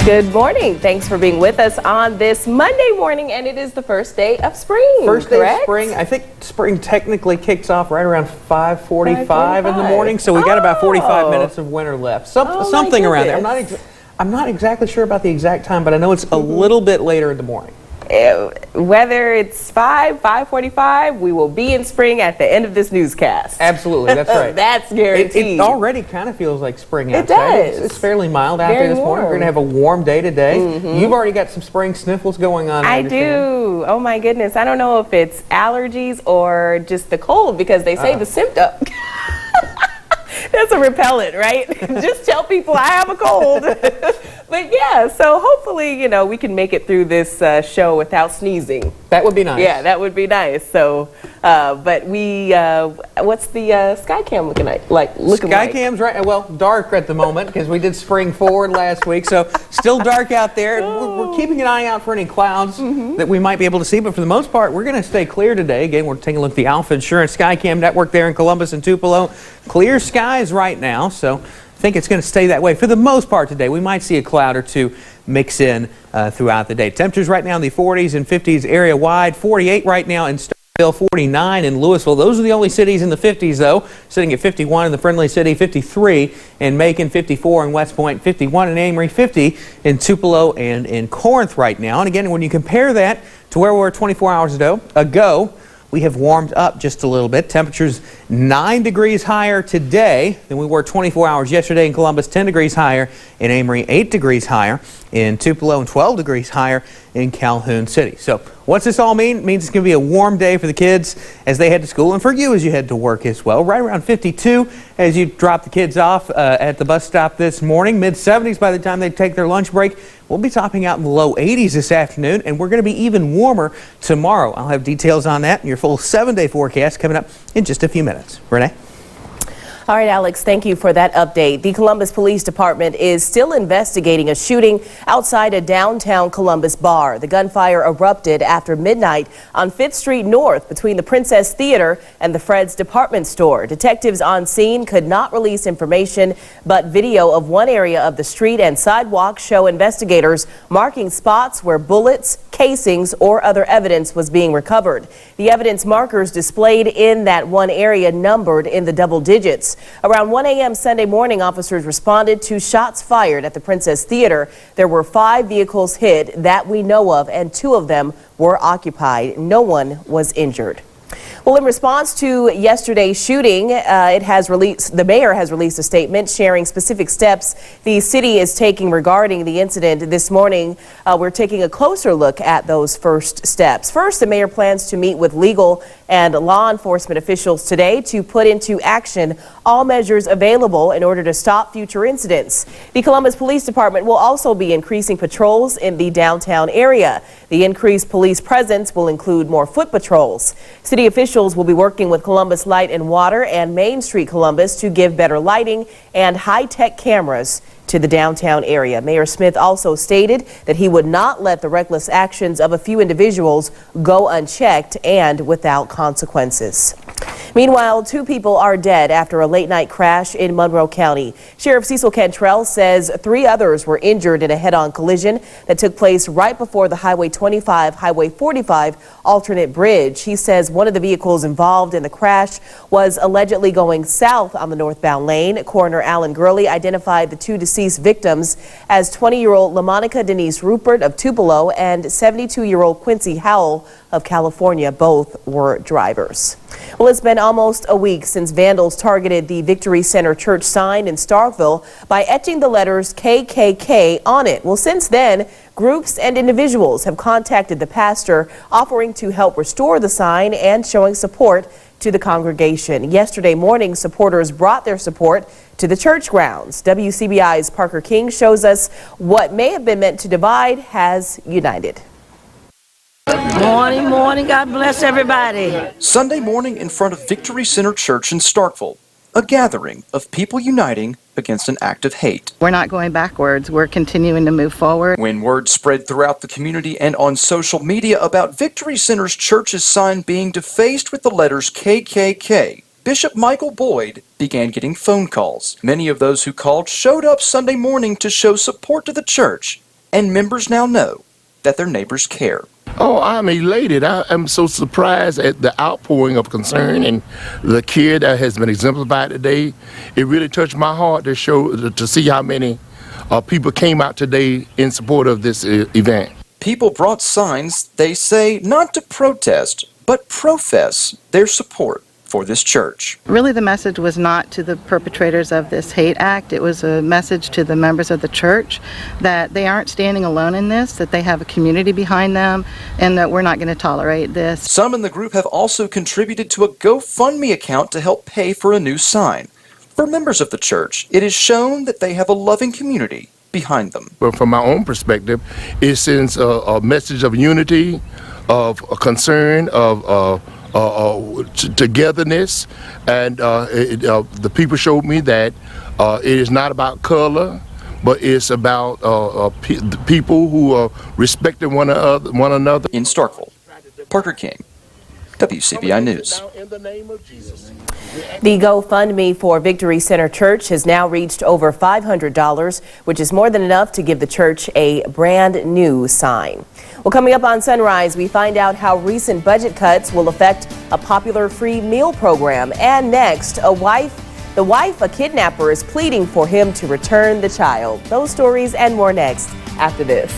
Good morning. Thanks for being with us on this Monday morning, and it is the first day of spring. First correct? day of spring. I think spring technically kicks off right around 5:45 in the morning, so we got about 45 minutes of winter left. Something around there. I'm not exactly sure about the exact time, but I know it's a little bit later in the morning. Whether it's 5:45, we will be in spring at the end of this newscast. Absolutely, that's right. That's guaranteed. It already kind of feels like spring outside. It does. It's fairly mild out there this morning. We're going to have a warm day today. You've already got some spring sniffles going on. I do. Oh my goodness. I don't know if it's allergies or just the cold, because they say the symptom. That's a repellent, right? Just tell people I have a cold. But yeah, so hopefully, we can make it through this show without sneezing. That would be nice. Yeah, that would be nice. So, but what's the sky cam looking like? Sky cam's right, well, dark at the moment because we did spring forward last week, so still dark out there. We're keeping an eye out for any clouds that we might be able to see, but for the most part, we're going to stay clear today. Again, we're taking a look at the Alpha Insurance Sky Cam network there in Columbus and Tupelo. Clear skies right now, so I think it's going to stay that way for the most part today. We might see a cloud or two mix in throughout the day. Temperatures right now in the 40s and 50s area wide. 48 right now in Starkville, 49 in Louisville. Those are the only cities in the 50s, though. Sitting at 51 in the Friendly City, 53 in Macon, 54 in West Point, 51 in Amory, 50 in Tupelo and in Corinth right now. And again, when you compare that to where we were 24 hours ago, we have warmed up just a little bit. Temperatures 9 degrees higher today than we were 24 hours yesterday in Columbus, 10 degrees higher in Amory, 8 degrees higher in Tupelo, and 12 degrees higher in Calhoun City. So what's this all mean? It means it's going to be a warm day for the kids as they head to school, and for you as you head to work as well. Right around 52 as you drop the kids off at the bus stop this morning. Mid-70s by the time they take their lunch break. We'll be topping out in the low 80s this afternoon, and we're going to be even warmer tomorrow. I'll have details on that and your full 7-day forecast coming up in just a few minutes. Renae? All right, Alex, thank you for that update. The Columbus Police Department is still investigating a shooting outside a downtown Columbus bar. The gunfire erupted after midnight on 5th Street North between the Princess Theater and the Fred's department store. Detectives on scene could not release information, but video of one area of the street and sidewalk show investigators marking spots where bullets, casings, or other evidence was being recovered. The evidence markers displayed in that one area numbered in the double digits. Around 1 a.m. Sunday morning, officers responded to shots fired at the Princess Theater. There were 5 vehicles hit that we know of, and 2 of them were occupied. No one was injured. Well, in response to yesterday's shooting, the mayor has released a statement sharing specific steps the city is taking regarding the incident. This morning, we're taking a closer look at those first steps. First, the mayor plans to meet with legal and law enforcement officials today to put into action all measures available in order to stop future incidents. The Columbus Police Department will also be increasing patrols in the downtown area. The increased police presence will include more foot patrols. City officials will be working with Columbus Light and Water and Main Street Columbus to give better lighting and high-tech cameras to the downtown area. Mayor Smith also stated that he would not let the reckless actions of a few individuals go unchecked and without consequences. Meanwhile, 2 people are dead after a late-night crash in Monroe County. Sheriff Cecil Cantrell says 3 others were injured in a head-on collision that took place right before the Highway 25, Highway 45 alternate bridge. He says one of the vehicles involved in the crash was allegedly going south on the northbound lane. Coroner Alan Gurley identified the 2 deceased victims as 20-year-old LaMonica Denise Rupert of Tupelo and 72-year-old Quincy Howell of California. Both were drivers. Well, it's been almost a week since vandals targeted the Victory Center church sign in Starkville by etching the letters KKK on it. Well, since then, groups and individuals have contacted the pastor offering to help restore the sign and showing support to the congregation. Yesterday morning, supporters brought their support to the church grounds. WCBI'S Parker King shows us what may have been meant to divide has united. Morning, morning. God bless everybody. Sunday morning in front of Victory Center Church in Starkville, a gathering of people uniting against an act of hate. We're not going backwards. We're continuing to move forward. When word spread throughout the community and on social media about Victory Center's church's sign being defaced with the letters KKK, Bishop Michael Boyd began getting phone calls. Many of those who called showed up Sunday morning to show support to the church and members now know that their neighbors care. Oh, I'm elated. I am so surprised at the outpouring of concern and the care that has been exemplified today. It really touched my heart to see how many people came out today in support of this event. People brought signs, they say, not to protest, but profess their support for this church. Really, the message was not to the perpetrators of this hate act. It was a message to the members of the church that they aren't standing alone in this, that they have a community behind them, and that we're not going to tolerate this. Some in the group have also contributed to a GoFundMe account to help pay for a new sign. For members of the church, it is shown that they have a loving community behind them. But from my own perspective, it sends a message of unity, of concern, of togetherness, and the people showed me that it is not about color, but it's about people who are respecting one another. In Starkville, Parker King, WCBI News. The GoFundMe for Victory Center Church has now reached over $500, which is more than enough to give the church a brand new sign. Well, coming up on Sunrise, we find out how recent budget cuts will affect a popular free meal program. And next, the wife, a kidnapper, is pleading for him to return the child. Those stories and more next after this.